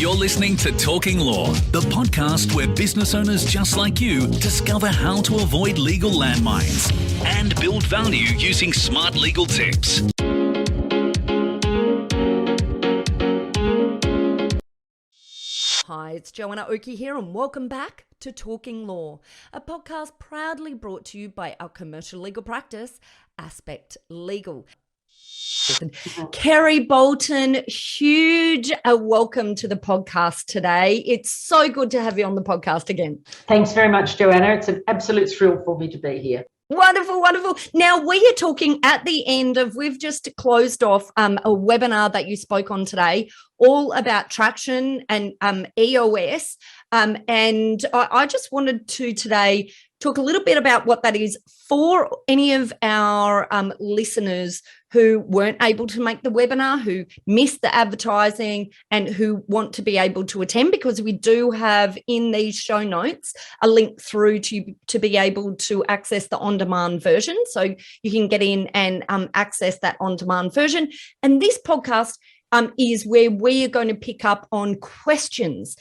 You're listening to Talking Law, the podcast where business owners just like you discover how to avoid legal landmines and build value using smart legal tips. Hi, it's Joanna Oakey here, and welcome back to Talking Law, a podcast proudly brought to you by our commercial legal practice, Aspect Legal. Kerry Boulton, huge welcome to the podcast today. It's so good to have you on the podcast again. Thanks very much, Joanna. It's an absolute thrill for me to be here. Wonderful, wonderful. Now, we are talking at the end of, we've just closed off a webinar that you spoke on today, all about Traction and EOS. And I just wanted to today talk a little bit about what that is for any of our listeners who weren't able to make the webinar, who missed the advertising, and who want to be able to attend, because we do have in these show notes a link through to be able to access the on-demand version. So you can get in and access that on-demand version. And this podcast is where we are going to pick up on questions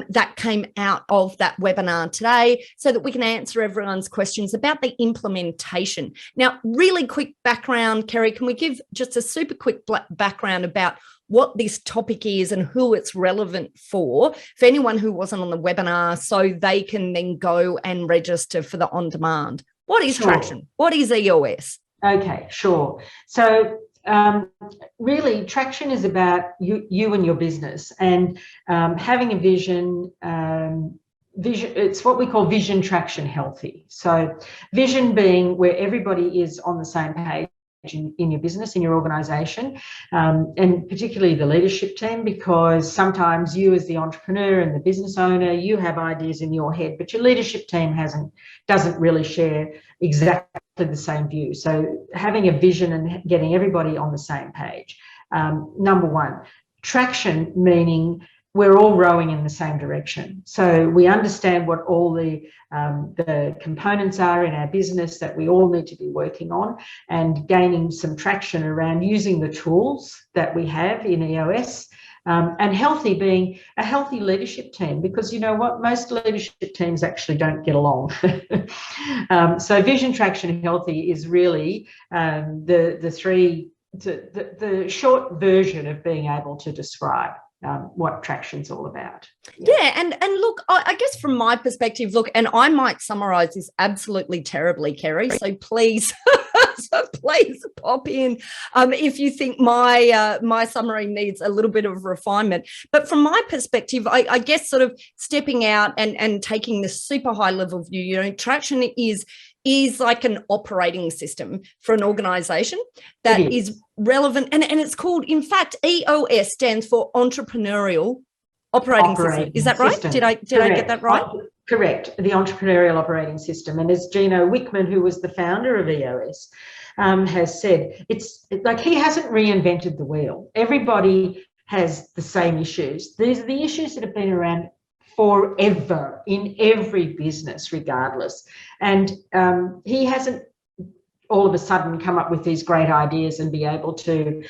that came out of that webinar today, so that we can answer everyone's questions about the implementation. Now, really quick background, Kerry, can we give just a super quick background about what this topic is and who it's relevant for anyone who wasn't on the webinar, so they can then go and register for the on-demand? What is Traction? What is EOS? Okay, sure. So really, Traction is about you and your business, and having a vision. It's what we call vision, traction, healthy. So vision being where everybody is on the same page in your business, in your organisation, and particularly the leadership team, because sometimes you as the entrepreneur and the business owner, you have ideas in your head, but your leadership team doesn't really share exactly the same view. So having a vision and getting everybody on the same page. Number one. Traction, meaning we're all rowing in the same direction. So we understand what all the components are in our business that we all need to be working on, and gaining some traction around using the tools that we have in EOS. And healthy being a healthy leadership team, because you know what, most leadership teams actually don't get along. So vision, traction, and healthy is really the short version of being able to describe what Traction's all about. Yeah, and look, I guess from my perspective, look, and I might summarize this absolutely terribly, Kerry, so please please pop in if you think my summary needs a little bit of refinement. But from my perspective, I guess sort of stepping out and taking the super high level view, you know, Traction is like an operating system for an organisation that is relevant. And it's called, in fact, EOS stands for Entrepreneurial Operating System. Is that right? Did I get that right? Correct, the Entrepreneurial Operating System. And as Gino Wickman, who was the founder of EOS, has said, it's like he hasn't reinvented the wheel. Everybody has the same issues. These are the issues that have been around forever in every business, regardless. And he hasn't all of a sudden come up with these great ideas and be able to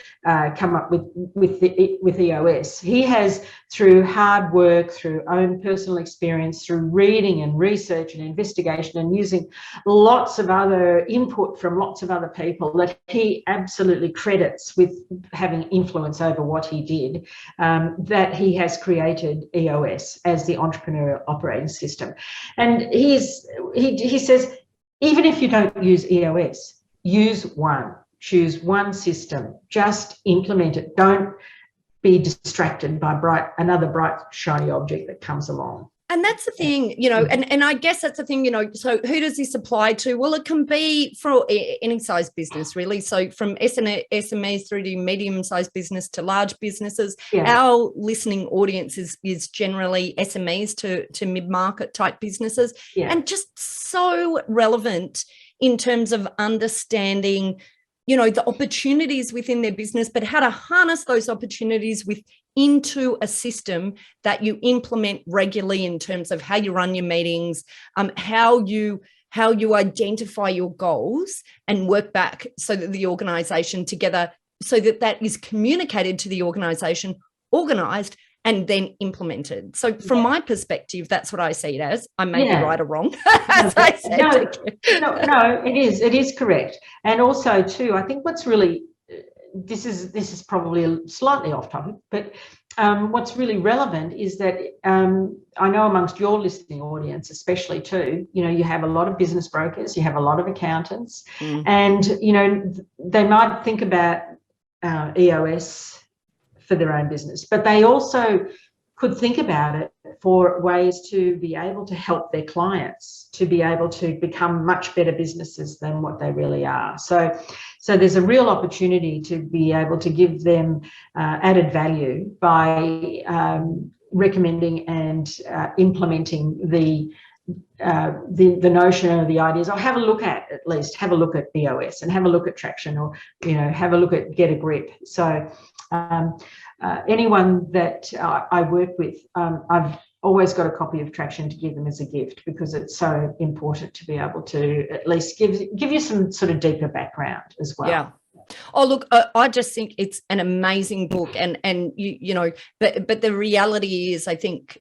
come up with EOS. He has, through hard work, through own personal experience, through reading and research and investigation, and using lots of other input from lots of other people, that he absolutely credits with having influence over what he did, that he has created EOS as the Entrepreneurial Operating System. And he says, even if you don't use EOS, use one, choose one system, just implement it. Don't be distracted by another bright, shiny object that comes along. And that's the thing, you know, and I guess that's the thing, you know, so who does this apply to? Well, it can be for any size business, really. So from SMEs through to medium-sized business to large businesses. Yeah. Our listening audience is generally SMEs to mid-market type businesses. Yeah. And just so relevant in terms of understanding, you know, the opportunities within their business, but how to harness those opportunities into a system that you implement regularly in terms of how you run your meetings, how you identify your goals and work back so that the organisation together, so that is communicated to the organisation, organised and then implemented. So from my perspective, that's what I see it as. I may be right or wrong, as I said. No, it is correct. And also too, I think what's really, this is probably slightly off topic, but what's really relevant is that I know amongst your listening audience, especially too, you have a lot of business brokers, you have a lot of accountants, and, they might think about EOS for their own business, but they also could think about it for ways to be able to help their clients to be able to become much better businesses than what they really are. So there's a real opportunity to be able to give them added value by recommending and implementing the notion or the ideas, or have a look at EOS and have a look at Traction, or have a look at Get a Grip. So anyone that I work with, I've always got a copy of Traction to give them as a gift, because it's so important to be able to at least give you some sort of deeper background as well. Yeah. Oh, look, I just think it's an amazing book, and but the reality is, I think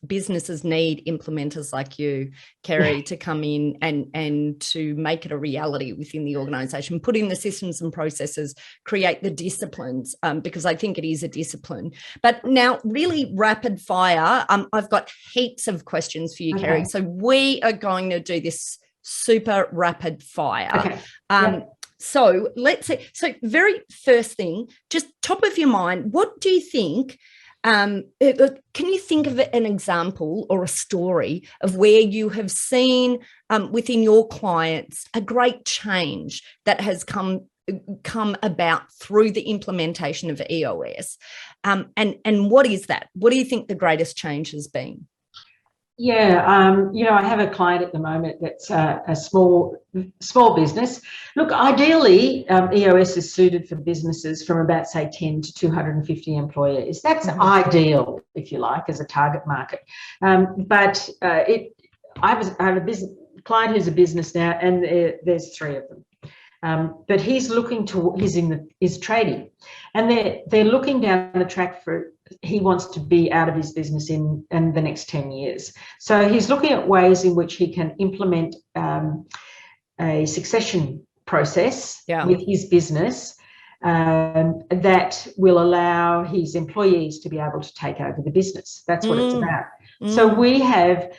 businesses need implementers like you, Kerry, to come in and to make it a reality within the organisation, put in the systems and processes, create the disciplines, because I think it is a discipline. But now, really rapid fire, I've got heaps of questions for you, Kerry. So we are going to do this super rapid fire. Okay. So let's say, very first thing, just top of your mind, what do you think, can you think of an example or a story of where you have seen within your clients a great change that has come about through the implementation of EOS? And what is that? What do you think the greatest change has been? Yeah, I have a client at the moment that's a small business. Look, ideally, EOS is suited for businesses from about, say, 10 to 250 employees. That's ideal, if you like, as a target market. But I have a business client who's a business now, and there's 3 of them. But he's looking to, he's trading, and they're looking down the track for, he wants to be out of his business in the next 10 years. So he's looking at ways in which he can implement a succession process with his business that will allow his employees to be able to take over the business. That's what it's about. So we have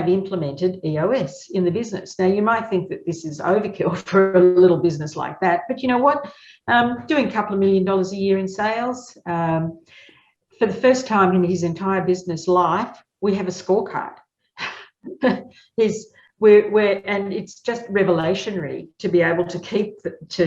implemented EOS in the business. Now, you might think that this is overkill for a little business like that, but you know what? Doing a couple of $1 million a year in sales, for the first time in his entire business life, we have a scorecard. And it's just revelationary to be able to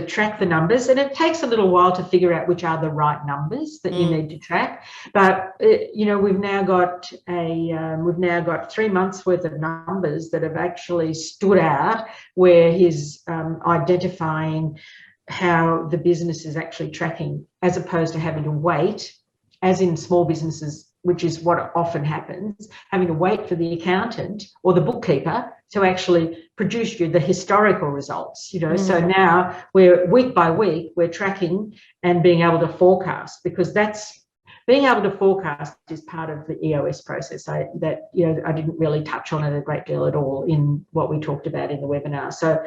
track the numbers, and it takes a little while to figure out which are the right numbers that you need to track. But we've now got 3 months worth of numbers that have actually stood out, where he's identifying how the business is actually tracking, as opposed to having to wait, as in small businesses, which is what often happens, having to wait for the accountant or the bookkeeper to actually produce you the historical results. So now we're week by week, we're tracking and being able to forecast, because being able to forecast is part of the EOS process. I didn't really touch on it a great deal at all in what we talked about in the webinar. So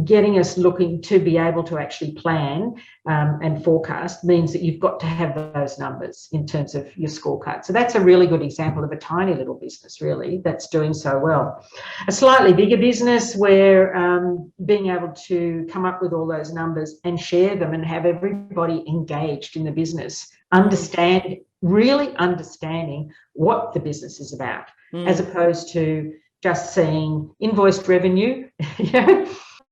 getting us looking to be able to actually plan and forecast means that you've got to have those numbers in terms of your scorecard. So that's a really good example of a tiny little business, really, that's doing so well. A slightly bigger business where being able to come up with all those numbers and share them and have everybody engaged in the business, really understanding what the business is about, as opposed to just seeing invoiced revenue.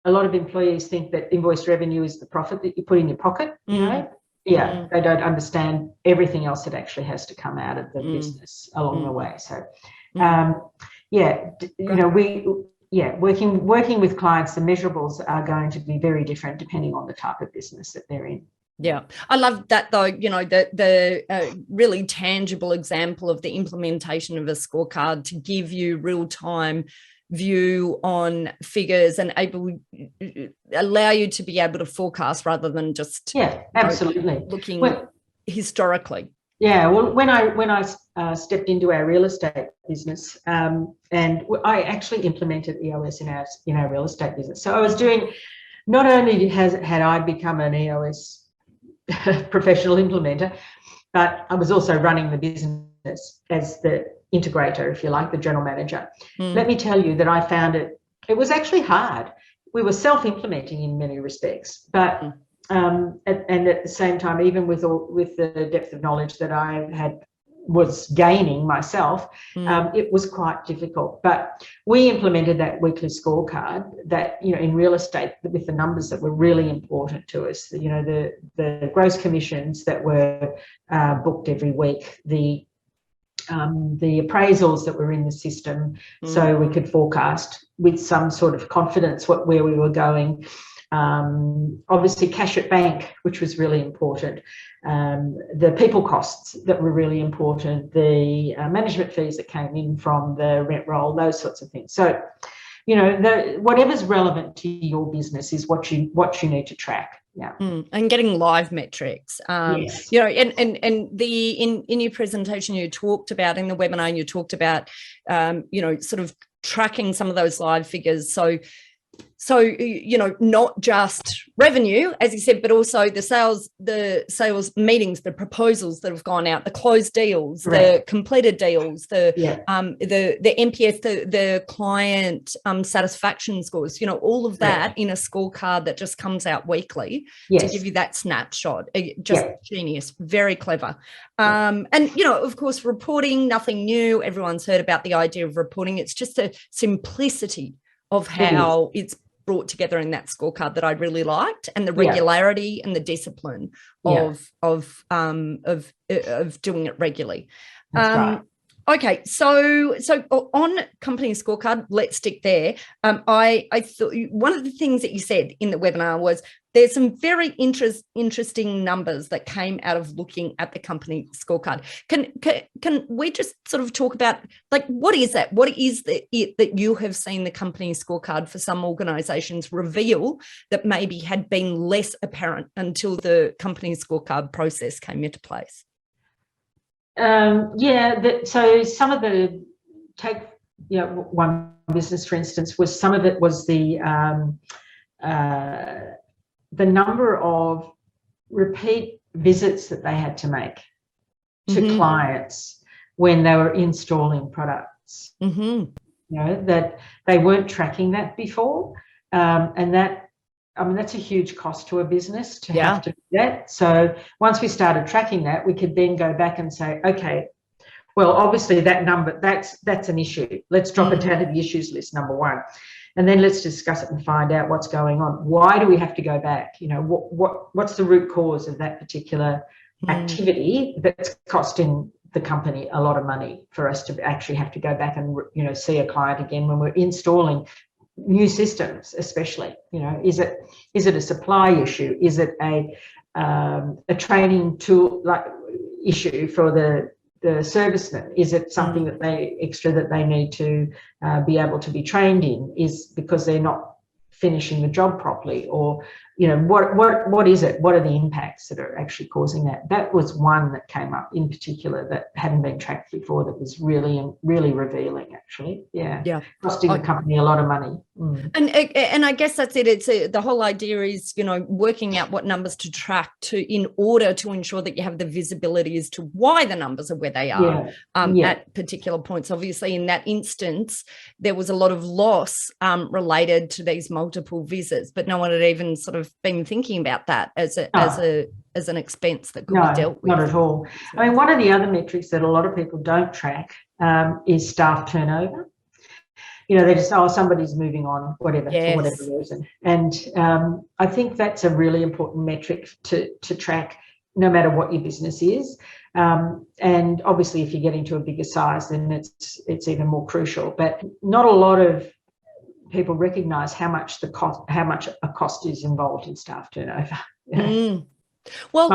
A lot of employees think that invoiced revenue is the profit that you put in your pocket. They don't understand everything else that actually has to come out of the business along the way. So working with clients, the measurables are going to be very different depending on the type of business that they're in. Yeah, I love that, though, the really tangible example of the implementation of a scorecard to give you real-time view on figures and allow you to be able to forecast rather than just absolutely looking. historically? Yeah, well, when I stepped into our real estate business, and I actually implemented EOS in our real estate business. So I was doing, not only had I become an EOS professional implementer, but I was also running the business as the integrator, if you like, the general manager. Let me tell you that I found it was actually hard. We were self-implementing in many respects, but and at the same time, even with the depth of knowledge that I was gaining myself, it was quite difficult. But we implemented that weekly scorecard that, in real estate, with the numbers that were really important to us, the gross commissions that were booked every week, the appraisals that were in the system, so we could forecast with some sort of confidence where we were going. Obviously cash at bank, which was really important, the people costs that were really important, the management fees that came in from the rent roll, those sorts of things. So, whatever's relevant to your business is what you need to track. Yeah. And getting live metrics. Yes. And in your presentation you talked about, in the webinar you talked about, sort of tracking some of those live figures. So, not just revenue, as you said, but also the sales meetings, the proposals that have gone out, the closed deals, the completed deals, the NPS, the client satisfaction scores, all of that in a scorecard that just comes out weekly to give you that snapshot. Just genius, very clever. And, of course, reporting, nothing new. Everyone's heard about the idea of reporting. It's just a simplicity of how it's brought together in that scorecard that I really liked, and the regularity and the discipline of doing it regularly. That's right. Okay, so on company scorecard, let's stick there. I thought one of the things that you said in the webinar was there's some very interesting numbers that came out of looking at the company scorecard. Can we just sort of talk about, like, what is that? What is it that you have seen the company scorecard for some organisations reveal that maybe had been less apparent until the company scorecard process came into place? So some of one business, for instance, was some of it was the number of repeat visits that they had to make to clients when they were installing products. That they weren't tracking that before, and that's a huge cost to a business to have to do that. So once we started tracking that, we could then go back and say, okay, well, obviously that number, that's an issue. Let's drop it down to the issues list, number one. And then let's discuss it and find out what's going on. Why do we have to go back? What's the root cause of that particular activity that's costing the company a lot of money for us to actually have to go back and, see a client again when we're installing new systems, especially. Is it a supply issue? Is it a training tool issue for the servicemen? Is it something that they need to be able to be trained in? Is because they're not finishing the job properly, or what is it? What are the impacts that are actually causing that? That was one that came up in particular that hadn't been tracked before, that was really revealing, actually. Costing the company a lot of money. And I guess that's it. It's the whole idea is, working out what numbers to track in order to ensure that you have the visibility as to why the numbers are where they are at particular points. Obviously, in that instance, there was a lot of loss related to these multiple visits, but no one had even sort of been thinking about that as an expense that could be dealt with. Not at all. I mean, one of the other metrics that a lot of people don't track is staff turnover. They just, somebody's moving on, whatever, for whatever reason. And I think that's a really important metric to track, no matter what your business is. And obviously, if you're getting to a bigger size, then it's even more crucial. But not a lot of people recognise how much a cost is involved in staff turnover. Well,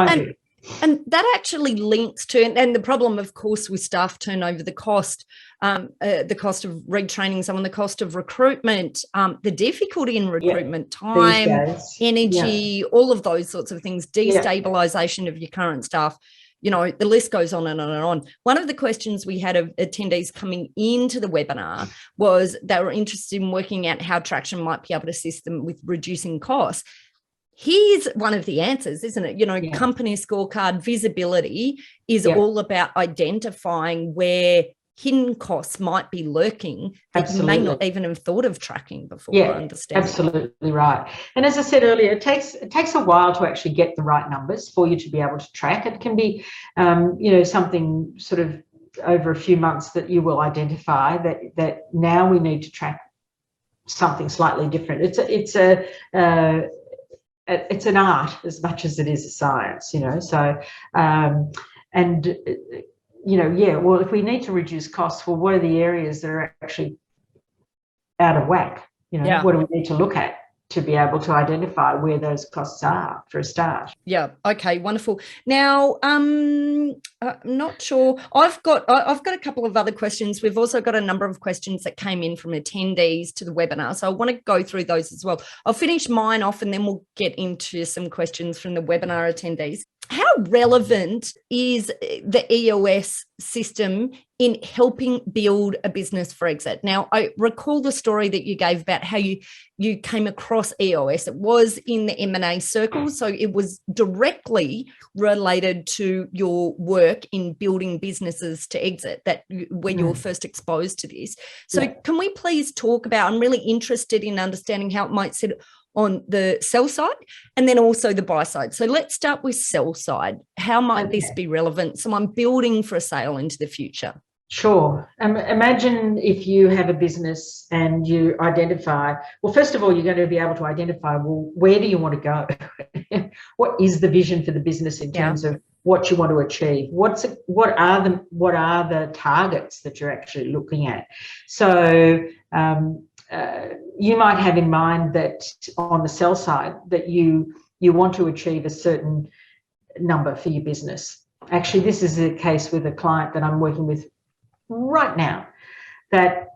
and that actually links to, and the problem, of course, with staff turnover, the cost of retraining someone, the cost of recruitment, the difficulty in recruitment, time, energy, all of those sorts of things, destabilisation of your current staff. the list goes on and on and on. One of the questions we had of attendees coming into the webinar was they were interested in working out how Traction might be able to assist them with reducing costs. Here's one of the answers, isn't it? Company scorecard visibility is all about identifying where hidden costs might be lurking that you may not even have thought of tracking before. Yeah, understand. Absolutely right. And as I said earlier, it takes a while to actually get the right numbers for you to be able to track. It can be, something sort of over a few months that you will identify that now we need to track something slightly different. It's an art as much as it is a science, well, if we need to reduce costs, well, what are the areas that are actually out of whack? What do we need to look at to be able to identify where those costs are for a start? Yeah. Okay. Wonderful. Now, I'm not sure. I've got a couple of other questions. We've also got a number of questions that came in from attendees to the webinar, so I want to go through those as well. I'll finish mine off, and then we'll get into some questions from the webinar attendees. How relevant is the EOS system in helping build a business for exit? Now, I recall the story that you gave about how you came across EOS. It was in the M&A circle, so it was directly related to your work in building businesses to exit when you were first exposed to this. So can we please talk about, I'm really interested in understanding how it might sit on the sell side and then also the buy side. So let's start with sell side. How might this be relevant? So I'm building for a sale into the future. Sure. Imagine if you have a business and you identify, well, first of all, you're going to be able to identify, well, where do you want to go? What is the vision for the business in terms of what you want to achieve? What are the targets that you're actually looking at? So you might have in mind that on the sell side that you want to achieve a certain number for your business. Actually, this is the case with a client that I'm working with right now, that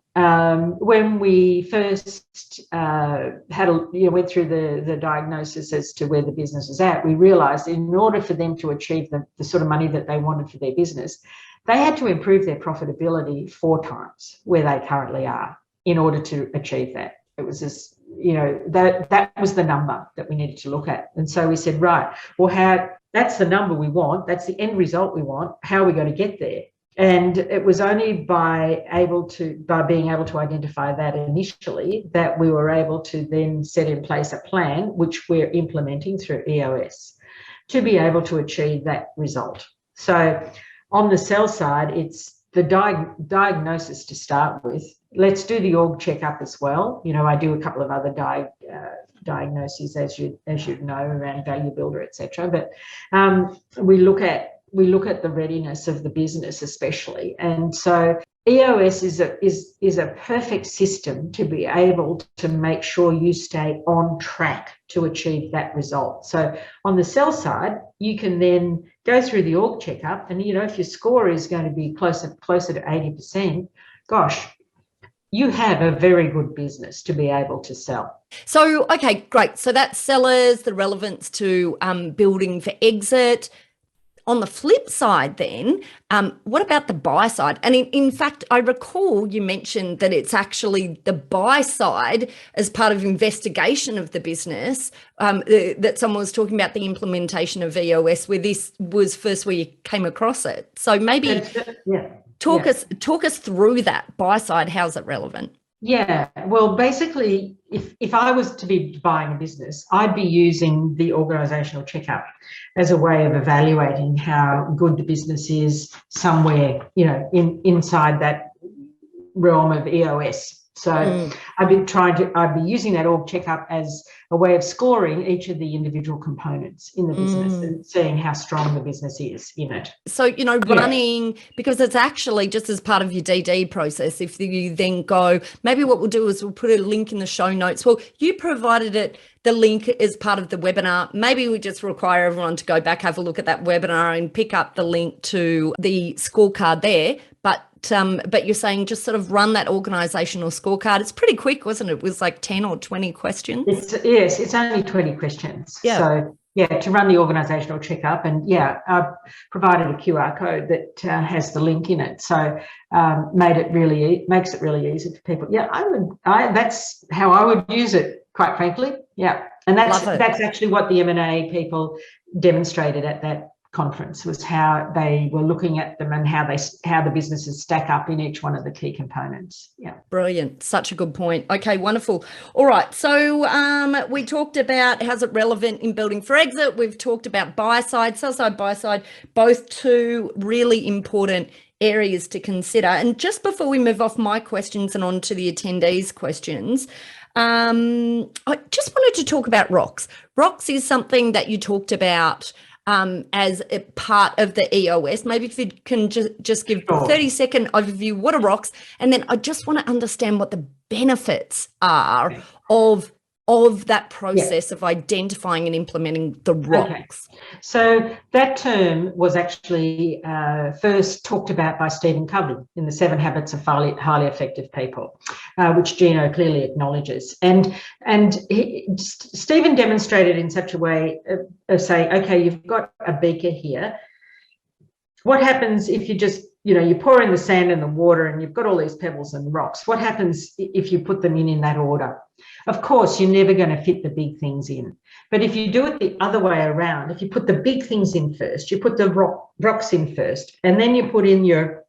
when we first went through the diagnosis as to where the business was at, we realised in order for them to achieve the sort of money that they wanted for their business, they had to improve their profitability 4 times where they currently are in order to achieve that. It was just, that was the number that we needed to look at. And so we said, right, well, that's the number we want, that's the end result we want, how are we going to get there? And it was only by being able to identify that initially that we were able to then set in place a plan, which we're implementing through EOS, to be able to achieve that result. So on the sell side, it's the diagnosis to start with. Let's do the org checkup as well. I do a couple of other diagnoses, as you know, around value builder, etc. But we look at the readiness of the business, especially. And so EOS is a perfect system to be able to make sure you stay on track to achieve that result. So on the sell side, you can then go through the org checkup, and if your score is going to be closer to 80%, gosh, you have a very good business to be able to sell. So, okay, great. So that's sellers, the relevance to building for exit. On the flip side then, what about the buy side? And in fact, I recall you mentioned that it's actually the buy side as part of investigation of the business, that someone was talking about the implementation of EOS, where this was first where you came across it. So maybe talk us through that buy side. How's it relevant? Yeah, well, basically, if I was to be buying a business, I'd be using the organisational checkup as a way of evaluating how good the business is somewhere, inside that realm of EOS. So I'd be using that org checkup as a way of scoring each of the individual components in the business and seeing how strong the business is in it. So, running, because it's actually just as part of your DD process, if you then go, maybe what we'll do is we'll put a link in the show notes. Well, you provided the link as part of the webinar. Maybe we just require everyone to go back, have a look at that webinar and pick up the link to the scorecard there. But you're saying just sort of run that organisational scorecard. It's pretty quick, wasn't it? It was like 10 or 20 questions. It's only 20 questions. Yeah. So to run the organisational checkup. And I've provided a QR code that has the link in it, so makes it really easy for people. That's how I would use it, quite frankly. And that's actually what the M&A people demonstrated at that conference, was how they were looking at them and how the businesses stack up in each one of the key components. Brilliant. Such a good point. Okay, wonderful. All right, so we talked about how's it relevant in building for exit. We've talked about buy side, sell side, buy side, both two really important areas to consider. And just before we move off my questions and on to the attendees' questions, I just wanted to talk about ROCs. ROCs is something that you talked about as a part of the EOS. Maybe if you can just give a 30-second overview, what are ROCs? And then I just want to understand what the benefits are of that process of identifying and implementing the ROCs. Okay. So that term was actually first talked about by Stephen Covey in the 7 Habits of Highly Effective People, which Gino clearly acknowledges. And Stephen demonstrated in such a way of saying, okay, you've got a beaker here. What happens if you just, you pour in the sand and the water and you've got all these pebbles and rocks? What happens if you put them in that order? Of course, you're never going to fit the big things in. But if you do it the other way around, if you put the big things in first, you put the rocks in first, and then you put in your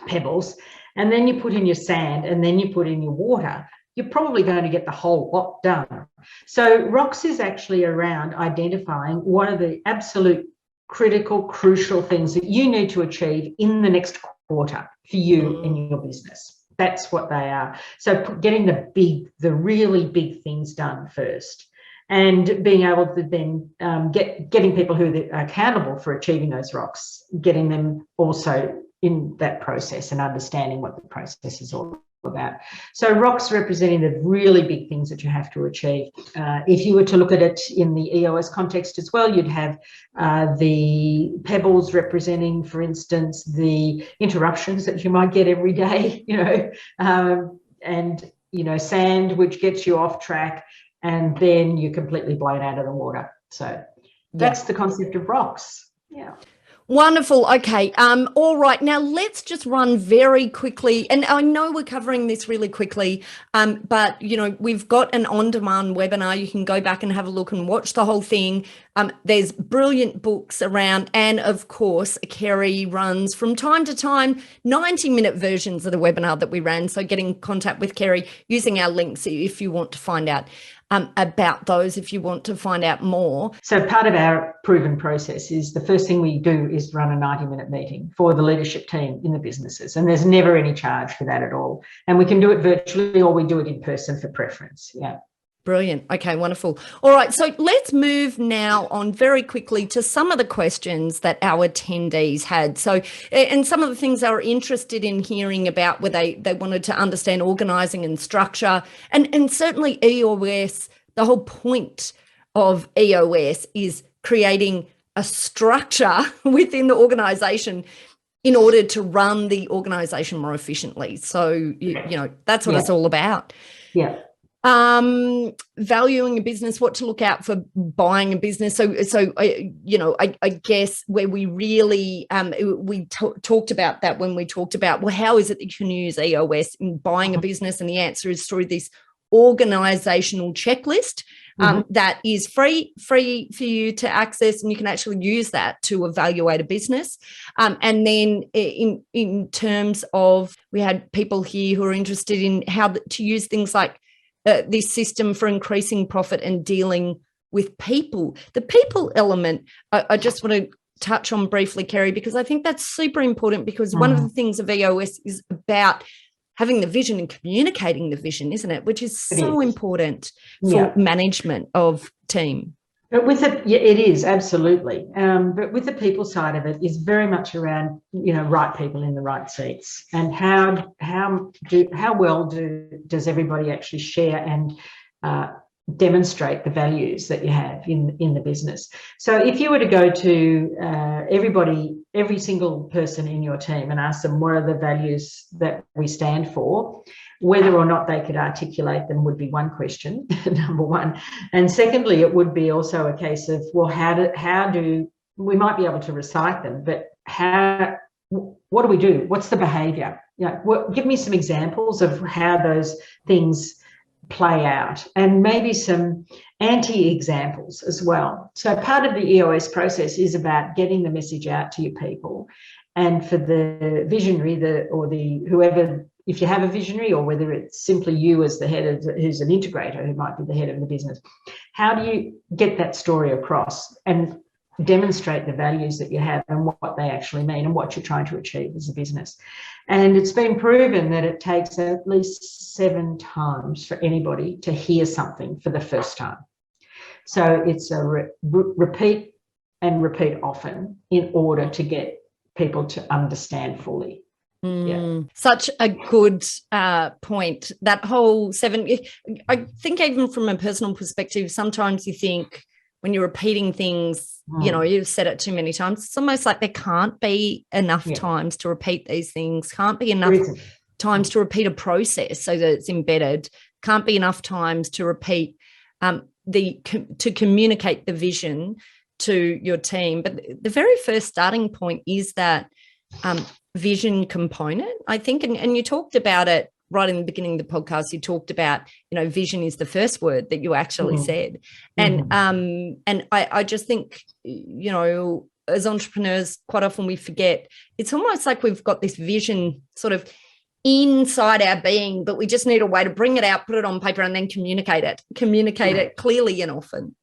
pebbles, and then you put in your sand, and then you put in your water, you're probably going to get the whole lot done. So ROCs is actually around identifying what are the absolute critical, crucial things that you need to achieve in the next quarter for you and your business. That's what they are. So getting the really big things done first, and being able to then getting people who are accountable for achieving those ROCs, getting them also in that process and understanding what the process is all about. So ROCs representing the really big things that you have to achieve. If you were to look at it in the EOS context as well, you'd have the pebbles representing, for instance, the interruptions that you might get every day, and sand, which gets you off track, and then you're completely blown out of the water. So that's the concept of ROCs. Yeah. Wonderful. Okay. All right. Now let's just run very quickly. And I know we're covering this really quickly, but we've got an on-demand webinar. You can go back and have a look and watch the whole thing. There's brilliant books around. And of course, Kerry runs from time to time 90-minute versions of the webinar that we ran. So get in contact with Kerry using our links if you want to find out about those, if you want to find out more. So part of our proven process is the first thing we do is run a 90-minute meeting for the leadership team in the businesses, and there's never any charge for that at all. And we can do it virtually or we do it in person for preference. Yeah. Brilliant. Okay, wonderful. All right, so let's move now on very quickly to some of the questions that our attendees had. So, and some of the things they were interested in hearing about, where they wanted to understand organising and structure, and certainly EOS. The whole point of EOS is creating a structure within the organisation in order to run the organisation more efficiently. So, that's what it's all about. Yeah. Valuing a business, what to look out for buying a business. So I guess where we really we talked about that when we talked about, well, how is it that you can use EOS in buying a business? And the answer is through this organizational checklist that is free for you to access, and you can actually use that to evaluate a business. And then in terms of, we had people here who are interested in how to use things like this system for increasing profit and dealing with people. The people element, I just want to touch on briefly, Kerry, because I think that's super important, because one of the things of EOS is about having the vision and communicating the vision, isn't it? Which is so important for management of team. But it is absolutely. But with the people side of it is very much around, right people in the right seats, and how well does everybody actually share and demonstrate the values that you have in the business. So if you were to go to everybody every single person in your team and ask them what are the values that we stand for. Whether or not they could articulate them would be one question, number one. And secondly, it would be also a case of, well, how do we might be able to recite them, but what do we do? What's the behaviour? Give me some examples of how those things play out, and maybe some anti-examples as well. So part of the EOS process is about getting the message out to your people, and for the visionary, whoever, if you have a visionary, or whether it's simply you as the head of, who's an integrator, who might be the head of the business, how do you get that story across and demonstrate the values that you have and what they actually mean and what you're trying to achieve as a business? And it's been proven that it takes at least 7 times for anybody to hear something for the first time. So it's a repeat and repeat often in order to get people to understand fully. Yeah. Such a good point. That whole 7, I think even from a personal perspective, sometimes you think when you're repeating things, you've said it too many times. It's almost like there can't be enough times to repeat these things, can't be enough times to repeat a process so that it's embedded, can't be enough times to repeat to communicate the vision to your team. But the very first starting point is that vision component, I think, and you talked about it right in the beginning of the podcast. You talked about, vision is the first word that you actually said. And I just think, as entrepreneurs, quite often we forget, it's almost like we've got this vision sort of inside our being, but we just need a way to bring it out, put it on paper, and then communicate it clearly and often.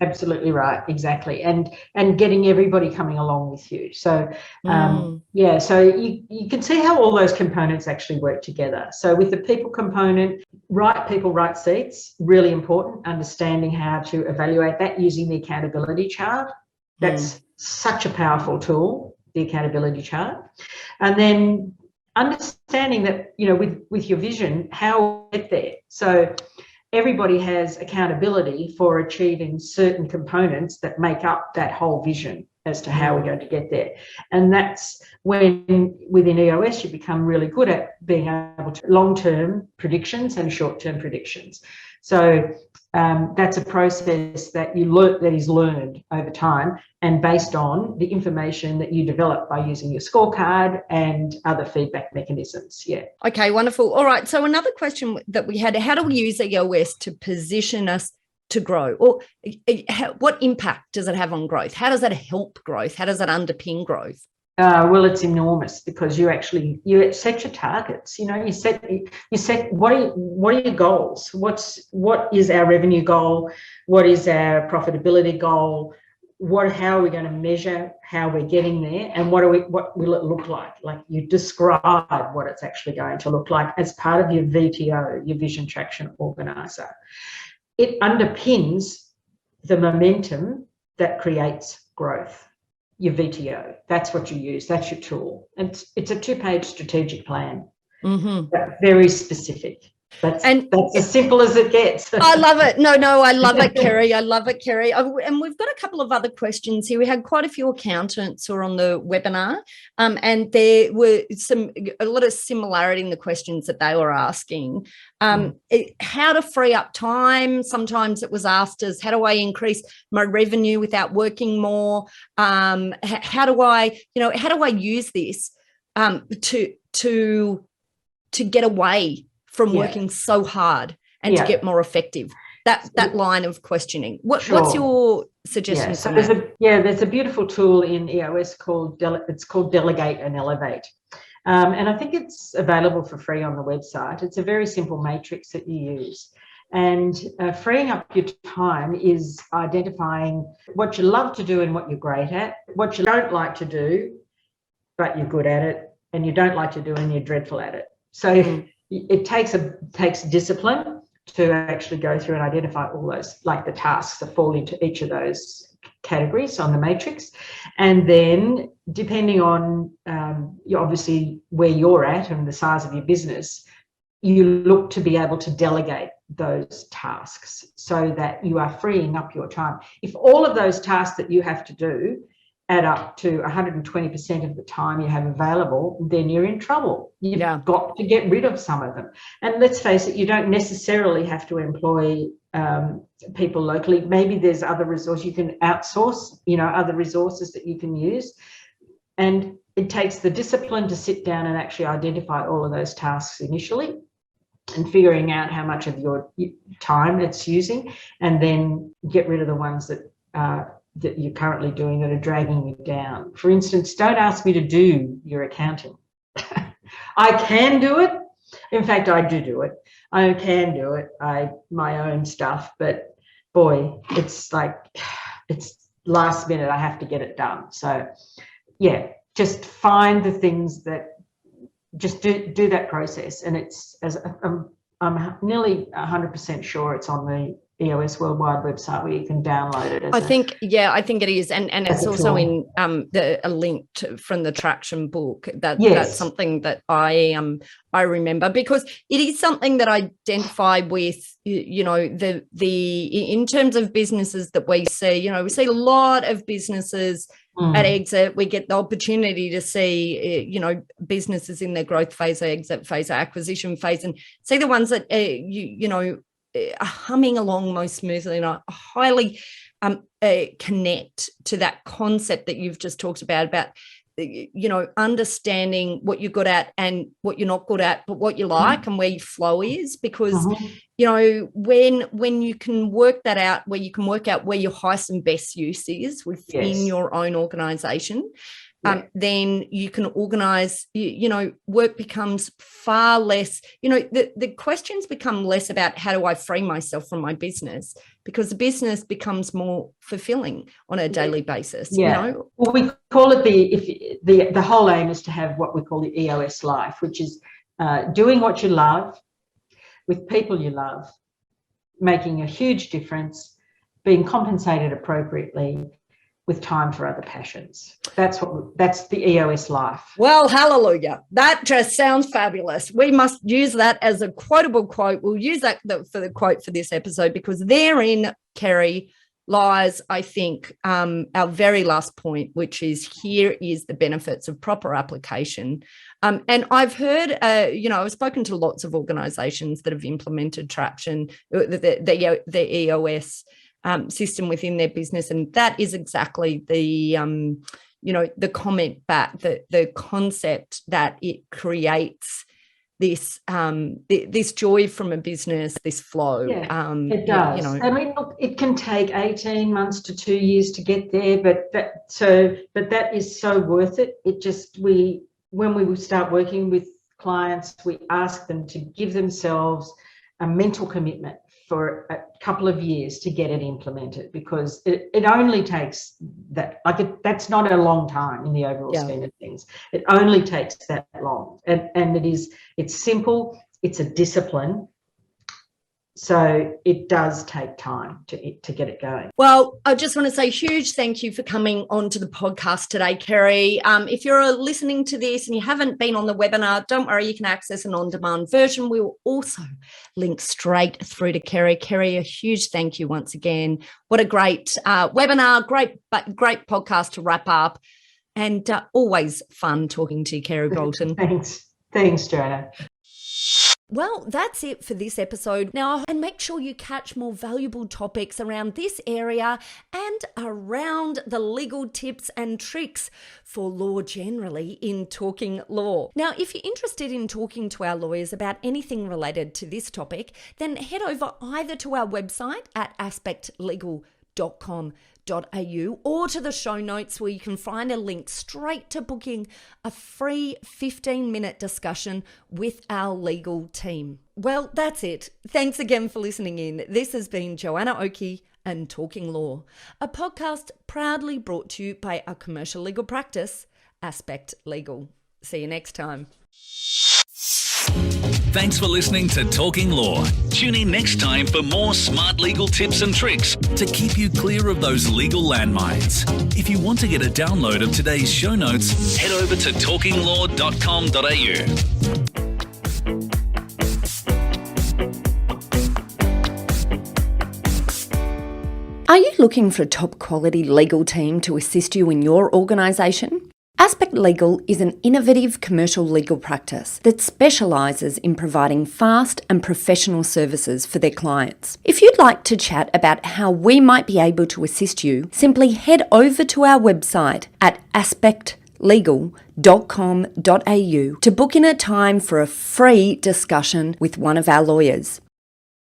Absolutely right, exactly. And getting everybody coming along with you. So so you can see how all those components actually work together. So with the people component, right people, right seats, really important, understanding how to evaluate that using the accountability chart. That's such a powerful tool, the accountability chart. And then understanding that, with your vision, how we get there. So everybody has accountability for achieving certain components that make up that whole vision as to how we're going to get there. And that's when within EOS you become really good at being able to long-term predictions and short-term predictions. So that's a process that is learned over time and based on the information that you develop by using your scorecard and other feedback mechanisms. Yeah. Okay, wonderful. All right. So another question that we had, how do we use EOS to position us to grow? Or what impact does it have on growth? How does that help growth? How does that underpin growth? Well, it's enormous because you set your targets. You set what are your goals? What is our revenue goal? What is our profitability goal? How are we going to measure how we're getting there, and what will it look like? Like, you describe what it's actually going to look like as part of your VTO, your Vision Traction Organizer. It underpins the momentum that creates growth. Your VTO, that's what you use, that's your tool. And it's a 2-page strategic plan, very specific. That's as simple as it gets. I love it. No, I love it, Kerry. I love it, Kerry. And we've got a couple of other questions here. We had quite a few accountants who were on the webinar, and there were a lot of similarity in the questions that they were asking. How to free up time. Sometimes it was asked as, how do I increase my revenue without working more? How do I use this to get away from working so hard and to get more effective? That line of questioning. What's your suggestion? So there's a beautiful tool in EOS called Delegate and Elevate. And I think it's available for free on the website. It's a very simple matrix that you use. And freeing up your time is identifying what you love to do and what you're great at, what you don't like to do, but you're good at it, and you don't like to do and you're dreadful at it. So it takes discipline to actually go through and identify all those, like the tasks that fall into each of those categories on the matrix. And then depending on obviously where you're at and the size of your business, you look to be able to delegate those tasks so that you are freeing up your time. If all of those tasks that you have to do add up to 120% of the time you have available, then you're in trouble. You've got to get rid of some of them. And let's face it, you don't necessarily have to employ people locally. Maybe there's other resources you can outsource, other resources that you can use. And it takes the discipline to sit down and actually identify all of those tasks initially and figuring out how much of your time it's using, and then get rid of the ones that you're currently doing that are dragging you down. For instance, don't ask me to do your accounting. I can do it. In fact, I do it. I can do it. My own stuff, but boy, it's last minute. I have to get it done. So yeah, just find the things that just do that process. And I'm nearly 100% sure it's on the EOS Worldwide website where you can download it. I think it is, and it's also in a link from the Traction book. That's something that I remember, because it is something that I identify with. In terms of businesses that we see, we see a lot of businesses at exit. We get the opportunity to see, businesses in their growth phase, exit phase, acquisition phase, and see the ones that are humming along most smoothly, and I highly connect to that concept that you've just talked about understanding what you're good at and what you're not good at, but what you like and where your flow is, because when you can work that out, where you can work out where your highest and best use is within your own organization, then you can organize, work becomes far less, the questions become less about how do I free myself from my business, because the business becomes more fulfilling on a daily basis. Well, we call it the whole aim is to have what we call the EOS Life, which is doing what you love with people you love, making a huge difference, being compensated appropriately, with time for other passions. That's the EOS Life. Well, hallelujah. That just sounds fabulous. We must use that as a quotable quote. We'll use that for the quote for this episode, because therein, Kerry, lies, I think, our very last point, which is here is the benefits of proper application. And I've heard, I've spoken to lots of organisations that have implemented Traction, the EOS system within their business, and that is exactly the comment back, the concept that it creates this this joy from a business, this flow. It does. I mean, look, it can take 18 months to 2 years to get there, but that is so worth it. When we start working with clients, we ask them to give themselves a mental commitment for a couple of years to get it implemented, because it only takes that, that's not a long time in the overall scheme of things. It only takes that long. And it's simple, it's a discipline. So it does take time to get it going. Well, I just want to say huge thank you for coming on to the podcast today, Kerry. If you're listening to this and you haven't been on the webinar, don't worry, you can access an on-demand version. We will also link straight through to Kerry. Kerry, a huge thank you once again. What a great webinar, great podcast to wrap up, and always fun talking to you, Kerry Boulton. Thanks, Joanna. Well, that's it for this episode. Now, and make sure you catch more valuable topics around this area and around the legal tips and tricks for law generally in Talking Law. Now, if you're interested in talking to our lawyers about anything related to this topic, then head over either to our website at aspectlegal.com.au or to the show notes, where you can find a link straight to booking a free 15-minute discussion with our legal team. Well, that's it. Thanks again for listening in. This has been Joanna Oakey and Talking Law, a podcast proudly brought to you by our commercial legal practice, Aspect Legal. See you next time. Thanks for listening to Talking Law. Tune in next time for more smart legal tips and tricks to keep you clear of those legal landmines. If you want to get a download of today's show notes, head over to talkinglaw.com.au. Are Are you looking for a top quality legal team to assist you in your organisation? Aspect Legal is an innovative commercial legal practice that specialises in providing fast and professional services for their clients. If you'd like to chat about how we might be able to assist you, simply head over to our website at aspectlegal.com.au to book in a time for a free discussion with one of our lawyers.